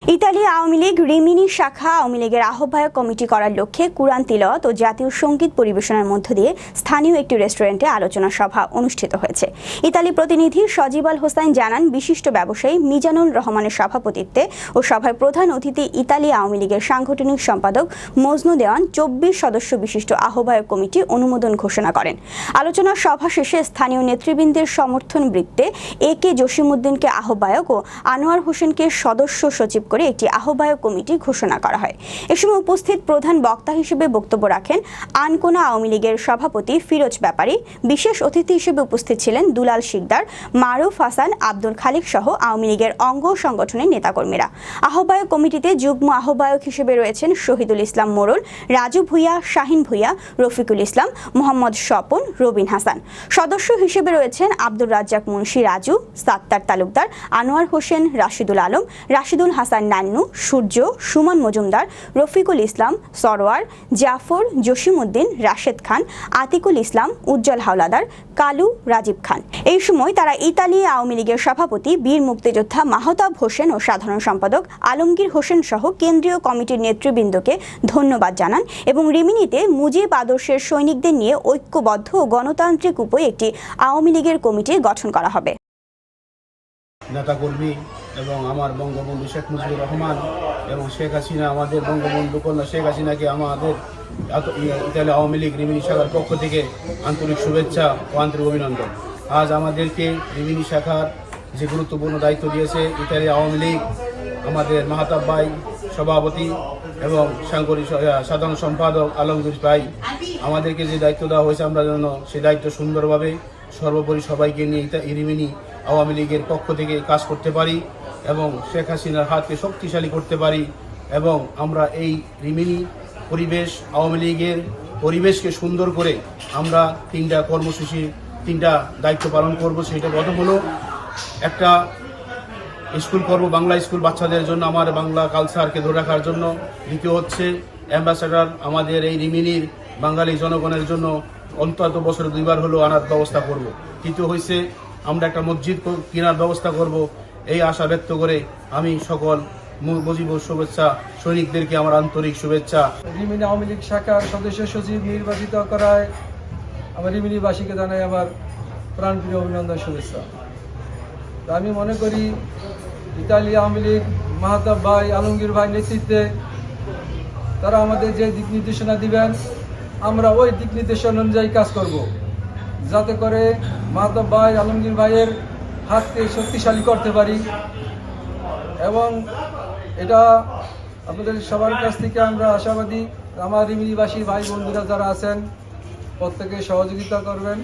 Italy Awami League Remini শাখা আওয়ামী লীগের আহ্বায়ক কমিটি করার লক্ষ্যে কুরআন তিলাওয়াত ও জাতীয় সঙ্গীত পরিবেশনের মধ্য দিয়ে স্থানীয় একটি রেস্টুরেন্টে আলোচনা সভা অনুষ্ঠিত হয়েছে। ইতালি প্রতিনিধি সজিব আল হোসাইন জানান, বিশিষ্ট ব্যবসায়ী মিজানুল রহমানের সভাপতিত্বে ও সভায় প্রধান অতিথি ইতালি আওয়ামী লীগের সাংগঠনিক সম্পাদক মজনু দেওয়ান 24 সদস্য বিশিষ্ট আহ্বায়ক কমিটি অনুমোদন ঘোষণা করেন। আলোচনা সভা শেষে স্থানীয় নেতৃবৃন্দের সমর্থন বৃত্তে একে জসিমউদ্দিনকে আহ্বায়ক ও আনোয়ার হোসেনকে সদস্য সচিব করে একটি আহ্বায়ক কমিটি ঘোষণা করা হয়। এ সময় উপস্থিত প্রধান বক্তা হিসেবে বক্তব্য রাখেন আনকোনা আওয়ামী লীগের সভাপতি ফিরোজ ব্যাপারী। বিশেষ অতিথি হিসেবে উপস্থিত ছিলেন দুলাল শিকদার, মারুফ হাসান, আব্দুল খালিক সহ আওয়ামী লীগের অঙ্গ সংগঠনের নেতাকর্মীরা। আহ্বায়ক কমিটিতে যুগ্ম আহ্বায়ক হিসেবে রয়েছেন শহীদুল ইসলাম মোড়ল, রাজু ভুইয়া, শাহিন ভুইয়া, রফিকুল ইসলাম, মোহাম্মদ স্বপন, রবিন হাসান। সদস্য হিসেবে রয়েছেন আব্দুর রাজ্জাক মুন্সি রাজু, সাত্তার তালুকদার, আনোয়ার হোসেন, রাশিদুল আলম, রাশিদুল হাসান নান্নু, সূর্য, সুমন মজুমদার, রফিকুল ইসলাম, সরোয়ার, জাফর, জসিমউদ্দিন, রাশেদ খান, আতিকুল ইসলাম, উজ্জ্বল হাওলাদার, কালু, রাজীব খান। এই সময় তারা ইতালি আওয়ামী লীগের সভাপতি বীর মুক্তিযোদ্ধা মাহতাব হোসেন ও সাধারণ সম্পাদক আলমগীর হোসেন সহ কেন্দ্রীয় কমিটির নেতৃবৃন্দকে ধন্যবাদ জানান এবং রিমিনিতে মুজিব আদর্শের সৈনিকদের নিয়ে ঐক্যবদ্ধ ও গণতান্ত্রিক উপায়ে একটি আওয়ামী লীগের কমিটি গঠন করা হবে। নেতাকর্মী এবং আমার বঙ্গবন্ধু শেখ মুজিবুর রহমান এবং শেখ হাসিনা, আমাদের বঙ্গবন্ধু কন্যা শেখ হাসিনাকে আমাদের ইতালি আওয়ামী লীগ রিমিনি শাখার পক্ষ থেকে আন্তরিক শুভেচ্ছা ও আন্তরিক অভিনন্দন। আজ আমাদেরকে রিমিনি শাখার যে গুরুত্বপূর্ণ দায়িত্ব দিয়েছে ইতালি আওয়ামী লীগ, আমাদের মাহতাব ভাই সভাপতি এবং সাধারণ সম্পাদক আলমগীর ভাই, আমাদেরকে যে দায়িত্ব দেওয়া হয়েছে আমরা যেন সেই দায়িত্ব সুন্দরভাবে সর্বোপরি সবাইকে নিয়ে রিমিনি আওয়ামী লীগের পক্ষ থেকে কাজ করতে পারি এবং শেখ হাসিনার হাতকে শক্তিশালী করতে পারি এবং আমরা এই রিমিনি পরিবেশ, আওয়ামী লীগের পরিবেশকে সুন্দর করে আমরা তিনটা দায়িত্ব পালন করব। সেটা প্রথম হলো একটা স্কুল করব, বাংলা স্কুল বাচ্চাদের জন্য, আমার বাংলা কালচারকে ধরে রাখার জন্য। দ্বিতীয় হচ্ছে অ্যাম্বাসেডর, আমাদের এই রিমিনির বাঙালি জনগণের জন্য অন্তত বছরে 2 বার হলো আনার ব্যবস্থা করব। তৃতীয় হয়েছে আমরা একটা মসজিদ কেনার ব্যবস্থা করব। এই আশা ব্যক্ত করে আমি সকল মুজিবুর শুভেচ্ছা সৈনিকদেরকে আমার আন্তরিক শুভেচ্ছা। রিমিনি আওয়ামী লীগ শাখার সদস্য সচিব নির্বাচিত করায় আমার রিমিনিবাসীকে জানাই আমার প্রাণপ্রিয় অভিনন্দন, শুভেচ্ছা। আমি মনে করি ইতালি আওয়ামী লীগ মাহতাব ভাই, আলমগীর ভাই নেতৃত্বে তারা আমাদের যে দিক নির্দেশনা দিবেন আমরা ওই দিক নির্দেশনা অনুযায়ী কাজ করব, যাতে করে মাহতাব ভাই, আলমগীর ভাইয়ের হাতকে শক্তিশালী করতে পারি। এবং এটা আপনাদের সবার কাছ থেকে আমরা আশাবাদী আমার রিমিনিবাসী ভাই বন্ধুরা যারা আছেন প্রত্যেকে সহযোগিতা করবেন।